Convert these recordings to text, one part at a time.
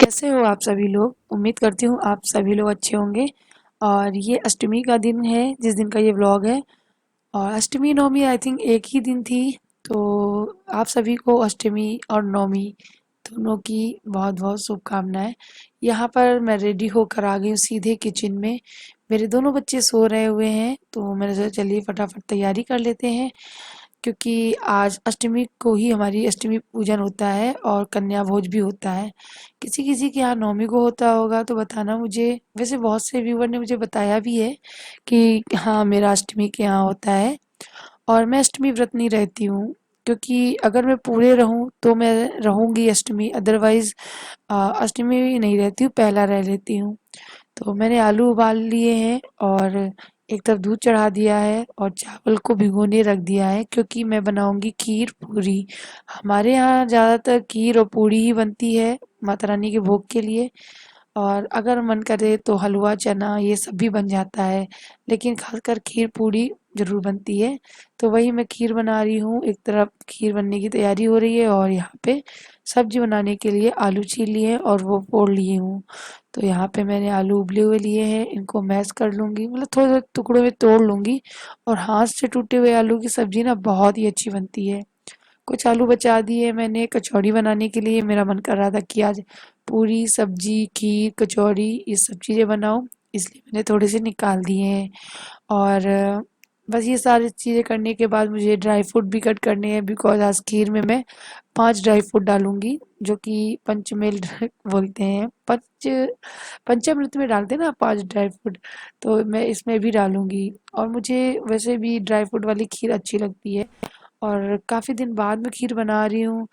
कैसे हो आप सभी लोग। उम्मीद करती हूँ आप सभी लोग अच्छे होंगे। और ये अष्टमी का दिन है जिस दिन का ये व्लॉग है। और अष्टमी नवमी आई थिंक एक ही दिन थी। तो आप सभी को अष्टमी और नवमी दोनों की बहुत बहुत शुभकामनाएं। यहाँ पर मैं रेडी होकर आ गई हूँ सीधे किचन में। मेरे दोनों बच्चे सो रहे हुए हैं तो मैंने सोचा चलिए फटाफट तैयारी कर लेते हैं, क्योंकि आज अष्टमी को ही हमारी अष्टमी पूजन होता है और कन्या भोज भी होता है। किसी किसी के यहाँ नवमी को होता होगा तो बताना मुझे। वैसे बहुत से व्यूवर ने मुझे बताया भी है कि हाँ मेरा अष्टमी के यहाँ होता है। और मैं अष्टमी व्रत नहीं रहती हूँ, क्योंकि अगर मैं पूरे रहूँ तो मैं रहूँगी अष्टमी, अदरवाइज अष्टमी नहीं रहती हूँ, पहला रह लेती हूँ। तो मैंने आलू उबाल लिए हैं और एक तरफ दूध चढ़ा दिया है और चावल को भिगोने रख दिया है, क्योंकि मैं बनाऊंगी खीर पूरी। हमारे यहाँ ज़्यादातर खीर और पूरी ही बनती है माता रानी के भोग के लिए। और अगर मन करे तो हलवा चना ये सब भी बन जाता है, लेकिन खासकर खीर पूरी ज़रूर बनती है। तो वही मैं खीर बना रही हूँ, एक तरफ खीर बनने की तैयारी हो रही है और यहाँ पे सब्जी बनाने के लिए आलू छील लिए हैं और वो फोड़ लिए हूँ। तो यहाँ पे मैंने आलू उबले हुए लिए हैं, इनको मैश कर लूँगी, मतलब थोड़े थोड़े टुकड़ों में तोड़ लूँगी। और हाथ से टूटे हुए आलू की सब्जी ना बहुत ही अच्छी बनती है। कुछ आलू बचा दिए मैंने कचौड़ी बनाने के लिए। मेरा मन कर रहा था कि आज पूरी सब्जी खीर कचौड़ी ये सब चीज़ें बनाऊं, इसलिए मैंने थोड़े से निकाल दिए हैं। और बस ये सारी चीज़ें करने के बाद मुझे ड्राई फ्रूट भी कट करने हैं, बिकॉज आज खीर में मैं 5 ड्राई फ्रूट डालूंगी, जो कि पंचमेल बोलते हैं। पंचामृत में डालते हैं ना 5 ड्राई फ्रूट, तो मैं इसमें भी डालूंगी। और मुझे वैसे भी ड्राई फ्रूट वाली खीर अच्छी लगती है। और काफ़ी दिन बाद में खीर बना रही हूँ,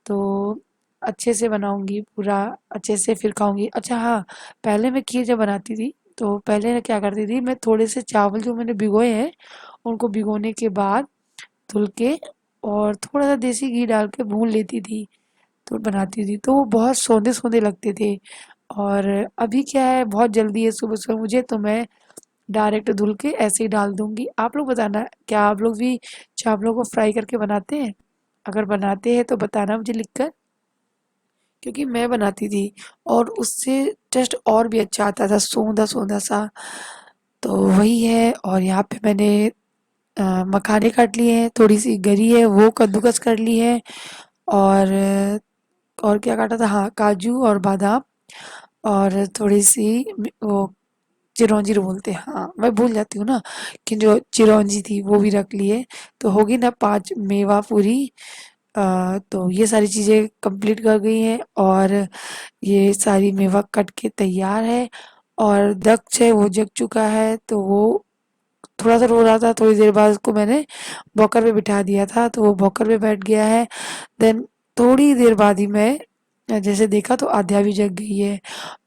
तो अच्छे से बनाऊंगी पूरा, अच्छे से फिर खाऊंगी। अच्छा हाँ, पहले मैं खीर जब बनाती थी तो पहले मैं क्या करती थी, मैं थोड़े से चावल जो मैंने भिगोए हैं उनको भिगोने के बाद धुल के और थोड़ा सा देसी घी डाल के भून लेती थी, तो बनाती थी तो वो बहुत सोंधे सोंधे लगते थे। और अभी क्या है, बहुत जल्दी है सुबह सुबह मुझे, तो मैं डायरेक्ट धुल के ऐसे ही डाल दूंगी। आप लोग बताना, क्या आप लोग भी चावलों को फ्राई करके बनाते हैं? अगर बनाते हैं तो बताना मुझे लिखकर, क्योंकि मैं बनाती थी और उससे टेस्ट और भी अच्छा आता था, सोंधा सोंधा सा। तो वही है। और यहाँ पे मैंने मखाने काट लिए हैं, थोड़ी सी गरी है वो कद्दूकस कर ली है। और और क्या काटा था, हाँ काजू और बादाम। और थोड़ी सी वो चिरौंजी बोलते हैं, हाँ मैं भूल जाती हूँ ना, कि जो चिरौंजी थी वो भी रख लिए। तो होगी ना 5 मेवा पूरी। तो ये सारी चीज़ें कंप्लीट कर गई हैं और ये सारी मेवा कट के तैयार है। और दक्ष है वो जग चुका है, तो वो थोड़ा सा रो रहा था, थोड़ी देर बाद उसको मैंने वॉकर पे बिठा दिया था तो वो वॉकर पे बैठ गया है। देन थोड़ी देर बाद ही मैं जैसे देखा तो आध्या भी जग गई है।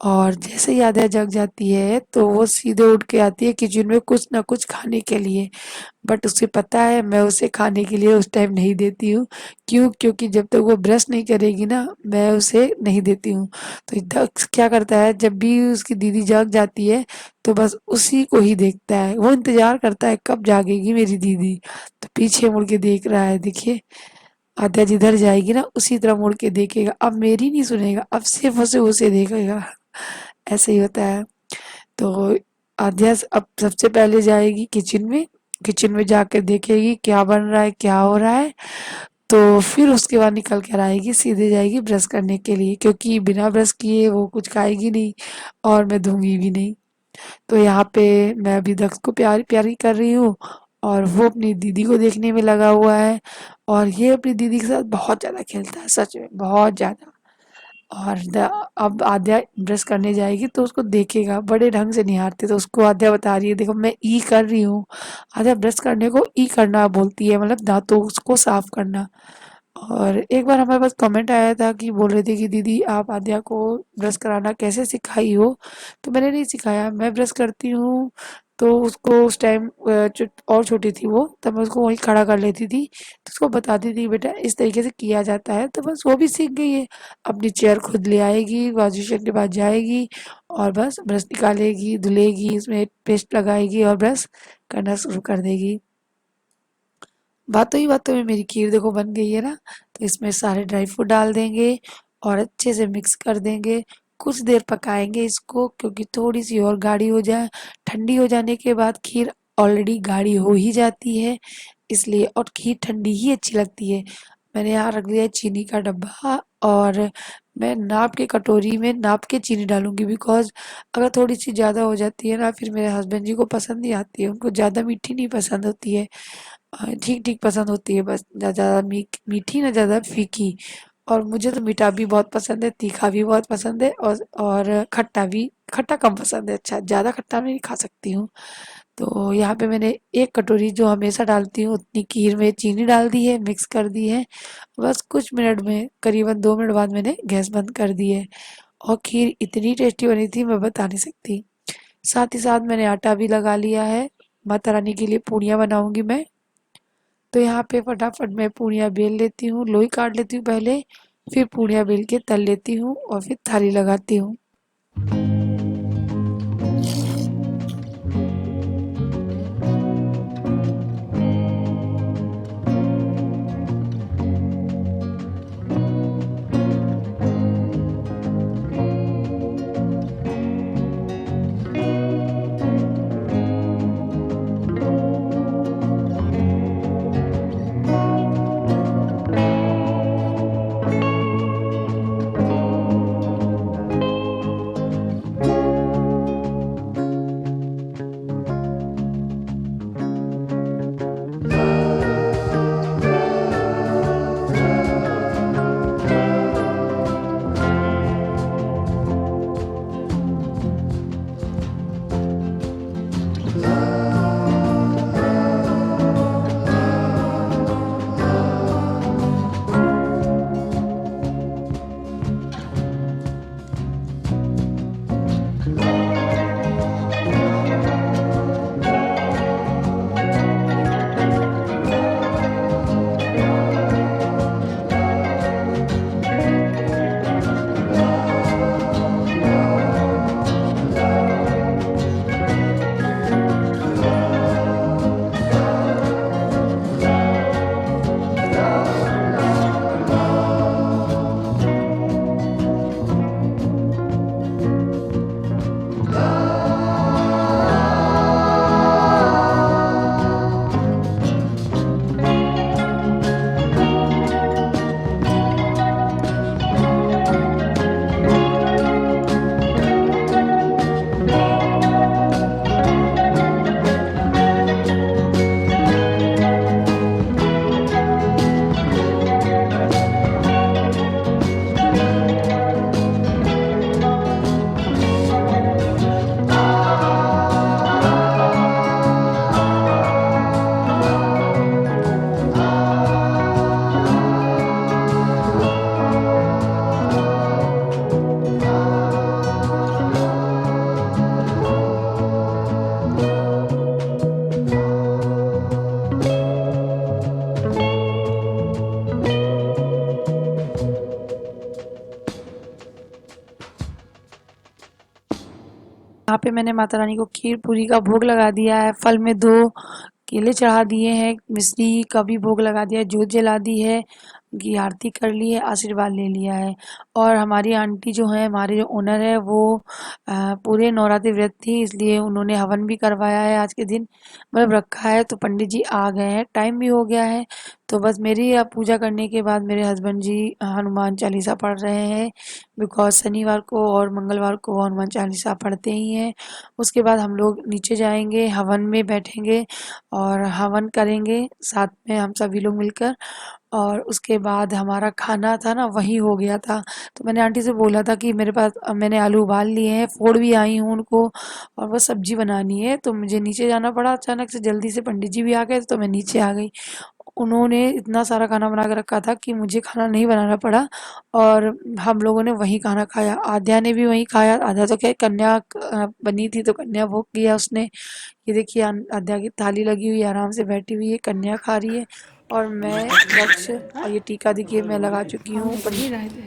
और जैसे ही आध्या जग जाती है तो वो सीधे उठ के आती है किचन में कुछ ना कुछ खाने के लिए। बट उसे पता है मैं उसे खाने के लिए उस टाइम नहीं देती हूँ। क्यों? क्योंकि जब तक वो ब्रश नहीं करेगी ना मैं उसे नहीं देती हूँ। तो दक्ष क्या करता है, जब भी उसकी दीदी जाग जाती है तो बस उसी को ही देखता है, वो इंतजार करता है कब जागेगी मेरी दीदी। तो पीछे मुड़ के देख रहा है, देखिए आद्या जिधर जाएगी ना उसी तरह मुड़ के देखेगा, अब मेरी नहीं सुनेगा, अब सिर्फ उसे देखेगा। ऐसे ही होता है। तो आद्या अब सबसे पहले जाएगी किचन में, किचन में जाकर देखेगी क्या बन रहा है क्या हो रहा है। तो फिर उसके बाद निकल कर आएगी, सीधे जाएगी ब्रश करने के लिए, क्योंकि बिना ब्रश किए वो कुछ खाएगी नहीं और मैं दूंगी भी नहीं। तो यहाँ पे मैं अभी दक्ष को प्यारी प्यारी कर रही हूँ और वो अपनी दीदी को देखने में लगा हुआ है। और ये अपनी दीदी के साथ बहुत ज़्यादा खेलता है, सच में बहुत ज़्यादा। और अब आद्या ब्रश करने जाएगी तो उसको देखेगा, बड़े ढंग से निहारते, तो उसको आद्या बता रही है देखो मैं ई कर रही हूँ। आद्या ब्रश करने को ई करना बोलती है, मतलब दांतों को साफ करना। और एक बार हमारे पास कमेंट आया था कि बोल रहे थे कि दीदी आप आद्या को ब्रश कराना कैसे सिखाई हो। तो मैंने नहीं सिखाया, मैं ब्रश करती हूँ तो उसको उस टाइम और छोटी थी वो, तब मैं उसको वहीं खड़ा कर लेती थी, तो उसको बताती थी बेटा इस तरीके से किया जाता है, तो बस वो भी सीख गई है। अपनी चेयर खुद ले आएगी, वॉशबेसिन के पास जाएगी और बस ब्रश निकालेगी धुलेगी, उसमें पेस्ट लगाएगी और ब्रश करना शुरू कर देगी। बातों में मेरी खीर देखो बन गई है ना। तो इसमें सारे ड्राई फ्रूट डाल देंगे और अच्छे से मिक्स कर देंगे। कुछ देर पकाएंगे इसको, क्योंकि थोड़ी सी और गाढ़ी हो जाए। ठंडी हो जाने के बाद खीर ऑलरेडी गाढ़ी हो ही जाती है, इसलिए। और खीर ठंडी ही अच्छी लगती है। मैंने यहाँ रख दिया है चीनी का डब्बा, और मैं नाप के कटोरी में नाप के चीनी डालूंगी, बिकॉज अगर थोड़ी सी ज़्यादा हो जाती है ना, फिर मेरे हस्बैंड जी को पसंद नहीं आती है। उनको ज़्यादा मीठी नहीं पसंद होती है, ठीक ठीक पसंद होती है, बस ना ज़्यादा मीठी ना ज़्यादा फीकी। और मुझे तो मीठा भी बहुत पसंद है, तीखा भी बहुत पसंद है, और खट्टा भी। खट्टा कम पसंद है, अच्छा ज़्यादा खट्टा मैं नहीं खा सकती हूँ। तो यहाँ पे मैंने एक कटोरी जो हमेशा डालती हूँ उतनी खीर में चीनी डाल दी है, मिक्स कर दी है। बस कुछ मिनट में, करीबन 2 मिनट बाद मैंने गैस बंद कर दी है। और खीर इतनी टेस्टी बनी थी, मैं बता नहीं सकती। साथ ही साथ मैंने आटा भी लगा लिया है, माता रानी के लिए पूड़ियाँ बनाऊंगी मैं। तो यहाँ पे फटाफट मैं पूड़ियाँ बेल लेती हूँ, लोई काट लेती हूँ पहले, फिर पूड़ियाँ बेल के तल लेती हूँ और फिर थाली लगाती हूँ। यहाँ पे मैंने माता रानी को खीर पूरी का भोग लगा दिया है। फल में 2 केले चढ़ा दिए हैं, मिश्री का भी भोग लगा दिया है, जोत जला दी है, उनकी आरती कर ली है, आशीर्वाद ले लिया है। और हमारी आंटी जो है, हमारे जो ओनर है, वो पूरे नवरात्रि व्रत थी, इसलिए उन्होंने हवन भी करवाया है आज के दिन, मतलब रखा है। तो पंडित जी आ गए हैं, टाइम भी हो गया है। तो बस मेरी अब पूजा करने के बाद मेरे हस्बैंड जी हनुमान चालीसा पढ़ रहे हैं, बिकॉज शनिवार को और मंगलवार को वो हनुमान चालीसा पढ़ते ही हैं। उसके बाद हम लोग नीचे जाएंगे, हवन में बैठेंगे और हवन करेंगे साथ में हम सभी लोग मिलकर। और उसके बाद हमारा खाना था ना, वही हो गया था। तो मैंने आंटी से बोला था कि मेरे पास, मैंने आलू उबाल लिए हैं, फोड़ भी आई हूँ उनको, और बस सब्जी बनानी है। तो मुझे नीचे जाना पड़ा अचानक से, जल्दी से पंडित जी भी आ गए, तो मैं नीचे आ गई। उन्होंने इतना सारा खाना बना के रखा था कि मुझे खाना नहीं बनाना पड़ा, और हम लोगों ने वहीं खाना खाया। आध्या ने भी वहीं खाया, आध्या तो क्या, कन्या बनी थी तो कन्या भोग किया उसने। ये देखिए आध्या की थाली लगी हुई है, आराम से बैठी हुई है, कन्या खा रही है। और मैं दक्ष, और ये टीका देखिए मैं लगा चुकी हूँ। पढ़ नहीं रहे थे।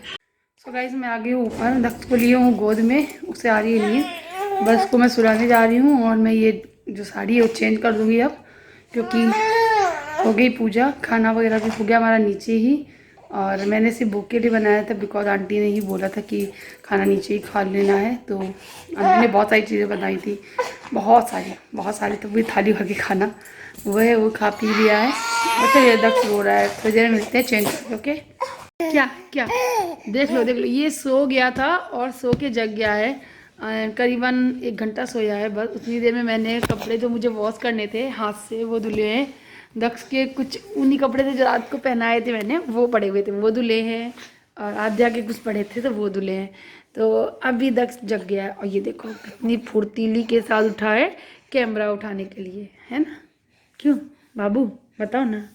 सो गाइस, मैं आ गई हूँ ऊपर, दक्ष को लिए हूँ गोद में, उसे आ रही है नींद, बस उसको मैं सुलाने जा रही हूँ। और मैं ये जो साड़ी है वो चेंज कर दूँगी अब, क्योंकि हो गई पूजा, खाना वगैरह भी हो गया हमारा नीचे ही। और मैंने सिर्फ बुक के लिए बनाया था बिकॉज आंटी ने ही बोला था कि खाना नीचे ही खा लेना है, तो आंटी ने बहुत सारी चीज़ें बनाई थी, बहुत सारी, तो वही थाली भर के खाना वो है, वो खा पी लिया है। अच्छा ये दक्ष रो रहा है, थोड़ी देर में मिलते हैं चेंज करके, ओके। क्या क्या, देख लो ये सो गया था और सो के जग गया है। करीबन 1 घंटा सोया है बस। उतनी देर में मैंने कपड़े जो मुझे वॉश करने थे हाथ से वो धुले हैं। दक्ष के कुछ ऊनी कपड़े थे जो रात को पहनाए थे मैंने, वो पड़े हुए थे, वो धुले हैं। और आद्या के कुछ पड़े थे तो वो धुले हैं। तो अभी दक्ष जग गया है और ये देखो कितनी फुर्तीली के साथ उठा है कैमरा उठाने के लिए, है ना। क्यों बाबू, बताओ ना,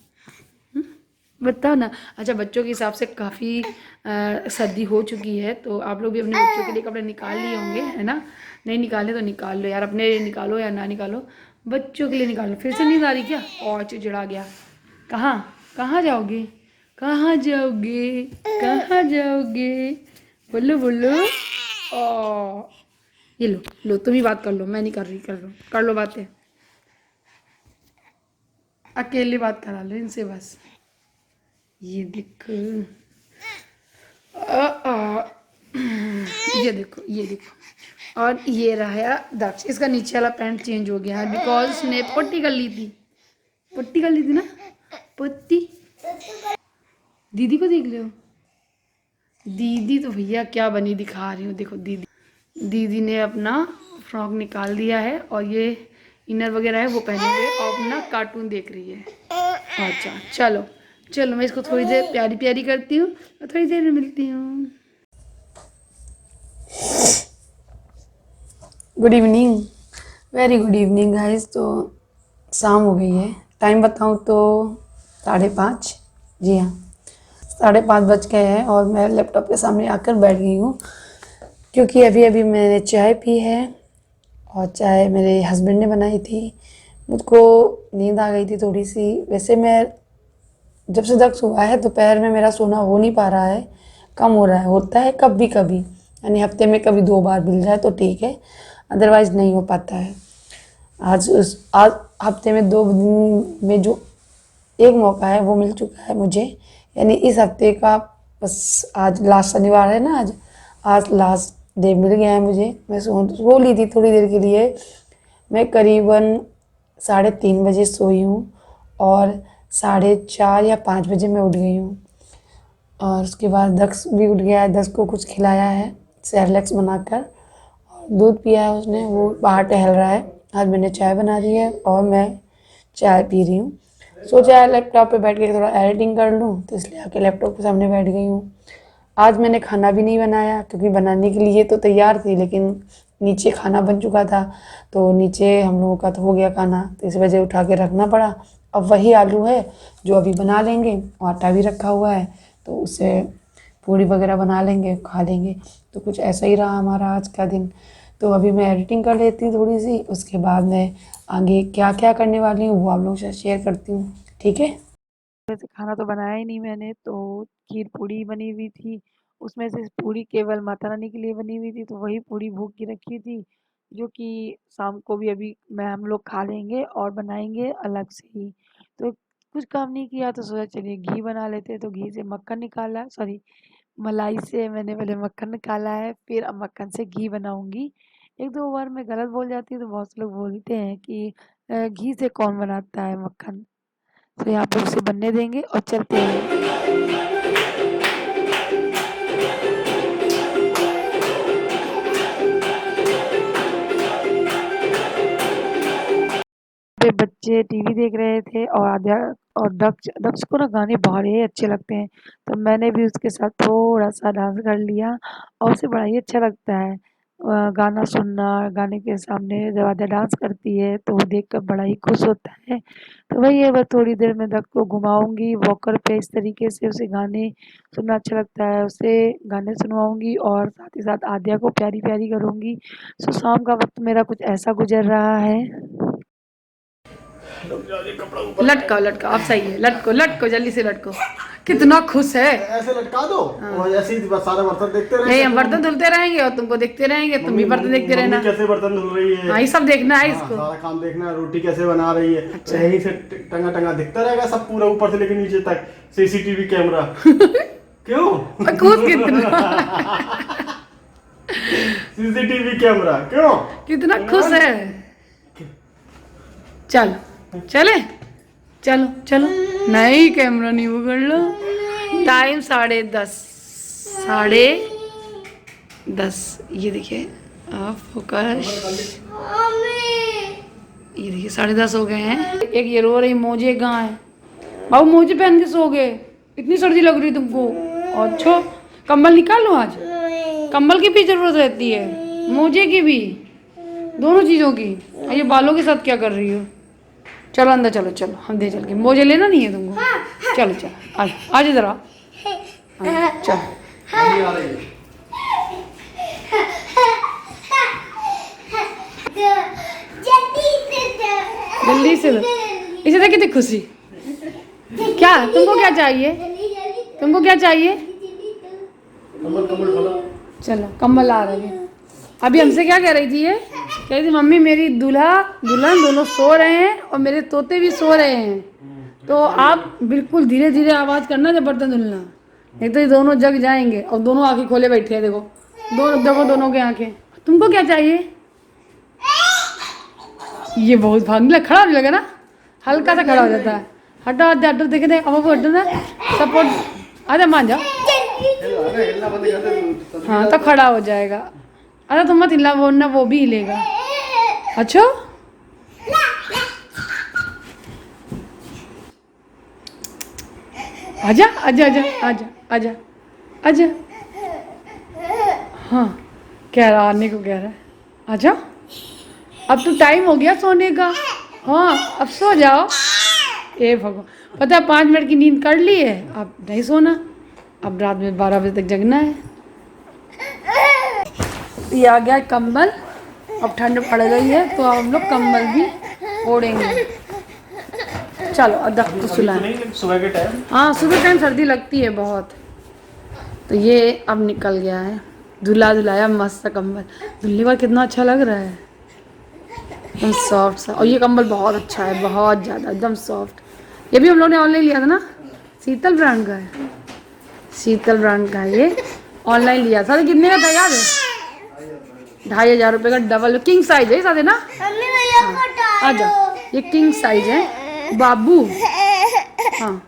बताओ ना। अच्छा बच्चों के हिसाब से काफ़ी सर्दी हो चुकी है, तो आप लोग भी अपने बच्चों के लिए कपड़े निकाल लिए होंगे, है ना। नहीं निकाले तो निकाल लो यार, अपने लिए निकालो या ना निकालो, बच्चों के लिए निकालो। फिर से नींद आ रही क्या, और चिड़चिड़ा गया। कहाँ कहाँ जाओगे, कहाँ जाओगे, कहाँ जाओगे, बोलो बोलो। ओ ये लो लो, तुम ही बात कर लो, मैं नहीं कर रही, कर लो बातें, अकेले बात करा लो इनसे बस। ये देखो, आ, आ, ये देखो, और ये रहा दक्ष, इसका नीचे वाला पैंट चेंज हो गया है बिकॉज उसने पट्टी कर ली थी, पट्टी कर ली थी ना, पट्टी। दीदी को देख लो, दीदी तो भैया क्या बनी दिखा रही हूँ, देखो दीदी, दीदी ने अपना फ्रॉक निकाल दिया है और ये इनर वगैरह है वो पहने हुए और अपना कार्टून देख रही है। अच्छा चलो चलो, मैं इसको थोड़ी देर प्यारी प्यारी करती हूँ और थोड़ी देर में मिलती हूँ। Good evening, very good evening guys. तो शाम हो गई है, टाइम बताऊँ तो 5:30, जी हाँ 5:30 बज गए हैं और मैं लैपटॉप के सामने आकर बैठ गई हूँ क्योंकि अभी अभी मैंने चाय पी है और चाय मेरे हस्बैंड ने बनाई थी। मुझको नींद आ गई थी थोड़ी सी, वैसे मैं जब से दक्ष हुआ है दोपहर में मेरा सोना हो नहीं पा रहा है, कम हो रहा है, होता है कभी कभी, यानी हफ्ते में कभी 2 बार मिल जाए तो ठीक है, अदरवाइज़ नहीं हो पाता है। आज हफ्ते में 2 दिन में जो एक मौका है वो मिल चुका है मुझे, यानी इस हफ्ते का बस आज लास्ट शनिवार है ना, आज लास्ट डे मिल गया है मुझे। मैं सो ली थी थोड़ी देर के लिए, मैं करीबन 3:30 बजे सोई हूँ और 4:30 या 5 बजे मैं उठ गई हूँ। और उसके बाद दक्ष भी उठ गया है, दक्ष को कुछ खिलाया है सेरेलैक्स बनाकर और दूध पिया है उसने, वो बाहर टहल रहा है। आज मैंने चाय बना दी है और मैं चाय पी रही हूँ। सोचा है लैपटॉप पे बैठ के थोड़ा एडिटिंग कर लूँ, तो इसलिए आके लैपटॉप के सामने बैठ गई हूँ। आज मैंने खाना भी नहीं बनाया क्योंकि बनाने के लिए तो तैयार थी, लेकिन नीचे खाना बन चुका था, तो नीचे हम लोगों का तो हो गया खाना, तो इस वजह उठा के रखना पड़ा। अब वही आलू है जो अभी बना लेंगे, आटा भी रखा हुआ है तो उससे पूड़ी वगैरह बना लेंगे, खा लेंगे। तो कुछ ऐसा ही रहा हमारा आज का दिन। तो अभी मैं एडिटिंग कर लेती हूँ थोड़ी सी, उसके बाद मैं आगे क्या क्या करने वाली हूँ वो आप लोगों से शेयर करती हूँ, ठीक है। वैसे खाना तो बनाया ही नहीं मैंने, तो खीर पूड़ी बनी हुई थी, उसमें से पूड़ी केवल माता रानी के लिए बनी हुई थी, तो वही पूड़ी भूख की रखी थी, जो कि शाम को भी अभी मैं हम लोग खा लेंगे और बनाएंगे अलग से ही। तो कुछ काम नहीं किया तो सोचा चलिए घी बना लेते हैं, तो घी से मक्खन निकाला, सॉरी मलाई से मैंने पहले मक्खन निकाला है, फिर अब मक्खन से घी बनाऊंगी। 1-2 बार मैं गलत बोल जाती हूँ तो बहुत से लोग बोलते हैं कि घी से कौन बनाता है मक्खन, तो यहाँ पे उसे बनने देंगे और चलते हैं। पे बच्चे टीवी देख रहे थे और आद्या और दक्ष दक्ष को ना गाने बड़े अच्छे लगते हैं, तो मैंने भी उसके साथ थोड़ा सा डांस कर लिया और उसे बड़ा ही अच्छा लगता है गाना सुनना। गाने के सामने जब आद्या डांस करती है तो वो देख कर बड़ा ही खुश होता है। तो वही है, बस थोड़ी देर में दक्ष को घुमाऊंगी वॉकर पे, इस तरीके से उसे गाने सुनना अच्छा लगता है, उसे गाने सुनवाऊंगी और साथ ही साथ आद्या को प्यारी प्यारी करूंगी। सो शाम का वक्त मेरा कुछ ऐसा गुजर रहा है। लटकाओ लटकाओ, अब सही है, लटको लटको जल्दी से लटको। कितना खुश है। ऐसे लटका दो और ऐसे ही सारे बर्तन देखते रहेंगे। नहीं, हम बर्तन धुलते रहेंगे और तुमको देखते रहेंगे, तुम भी बर्तन देखते रहना। कैसे बर्तन धुल रही है, हाँ, ये सब देखना है इसको। सारा काम देखना है, रोटी कैसे बना रही है। अच्छा। तो यहीं से टंगा टंगा दिखता रहेगा सब, पूरा ऊपर से लेकर नीचे तक सीसीटीवी कैमरा। क्यों? खुश कितना सीसीटीवी कैमरा क्यों? कितना खुश है। चलो चले, चलो चलो, नहीं कैमरा नहीं पकड़ लो। टाइम 10:30। ये देखिए आप फोकस, ये देखिए 10:30 हो गए हैं। एक ये रो रही, मोजे कहाँ है? बाबू मोजे पहन के सो गए, इतनी सर्दी लग रही तुमको। अच्छा, कंबल निकाल लो, आज कंबल की भी जरूरत रहती है, मोजे की भी, दोनों चीज़ों की। ये बालों के साथ क्या कर रही हो? चलो अंदर चलो, चलो हम दे चल के। मोजे लेना नहीं है तुमको? चलो चलो आज आज इधर आओ, चलो। जल्दी से दो, इसे देख कितनी खुशी। क्या तुमको क्या चाहिए? तुमको क्या चाहिए? चलो कंबल आ रही है। अभी हमसे क्या कह रही थी ये? कह रही थी मम्मी मेरी दूल्हा दुल्हन दोनों सो रहे हैं और मेरे तोते भी सो रहे हैं, तो आप बिल्कुल धीरे धीरे आवाज़ करना जब बर्तन धुलना, नहीं तो ये दोनों जग जाएंगे। और दोनों आंखें खोले बैठे हैं, देखो देखो दोनों की आंखें। तुमको क्या चाहिए? ये बहुत भागने लगा, खड़ा भी लगा ना, हल्का सा खड़ा हो जाता है। हटो हटो हटो, देखे थे अब हटो ना, सपोर्ट। आजा मान जाओ, हाँ तो खड़ा हो जाएगा। अरे तुम मत हिला, वो ना वो भी हिलेगा। अच्छा आजा आजा आजा आजा आजा आजा। हाँ कह रहा, आने को कह रहा है, आजा। अब तो टाइम हो गया सोने का, हाँ अब सो जाओ। ए भगवान, पता है 5 मिनट की नींद कर ली है, अब नहीं सोना, अब रात में 12 बजे तक जगना है। ये आ गया कंबल, अब ठंड पड़ गई है तो हम लोग कंबल भी ओढ़ेंगे। चलो अदक तो सुलाएं। सुबह के टाइम, हाँ सुबह टाइम सर्दी लगती है बहुत। तो ये अब निकल गया है, धुला धुलाया मस्त कंबल। धुलने के बाद कितना अच्छा लग रहा है, एकदम सॉफ्ट सा। और ये कंबल बहुत अच्छा है, बहुत ज़्यादा एकदम सॉफ्ट। ये भी हम लोग ने ऑनलाइन लिया था ना, शीतल ब्रांड का है, शीतल ब्रांड का है। ये ऑनलाइन लिया था, कितने का था याद है? 2,500 रुपये का, डबल किंग साइज है साथ है ना। हाँ, आ जाओ, ये किंग साइज है बाबू। हाँ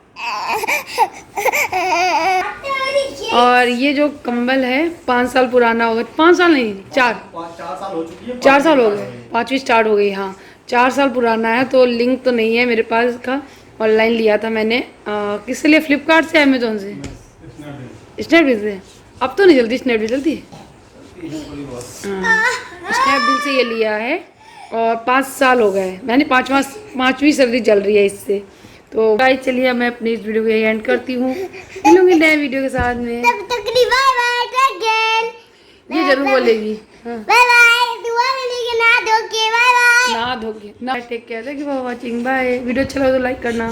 और ये जो कंबल है 5 साल पुराना होगा, 5 साल नहीं 4 साल हो चुकी है, 4 साल हो गए, 5वीं स्टार्ट हो गई। हाँ 4 साल पुराना है, तो लिंक तो नहीं है मेरे पास का। ऑनलाइन लिया था मैंने, किससे लिया? फ्लिपकार्ट से, अमेजोन से, स्नैपडील से। अब तो नहीं चलती स्नैपडील, चलती है स्नैपडील से ये लिया है। और 5 साल हो गए, मैंने 5वीं सर्दी चल रही है इससे। तो गाइस चलिए मैं अपनी इस वीडियो को यही एंड करती हूँ, मिलूंगी नए वीडियो के साथ में। तब तक के लिए बाय बाय, ये जरूर बोलेगी, बाय बाय, दुआ मिलेगी, ना धो के बाय बाय, ना धोके ना। Take care, thank you for watching, bye. Video अच्छा लगा तो लाइक करना।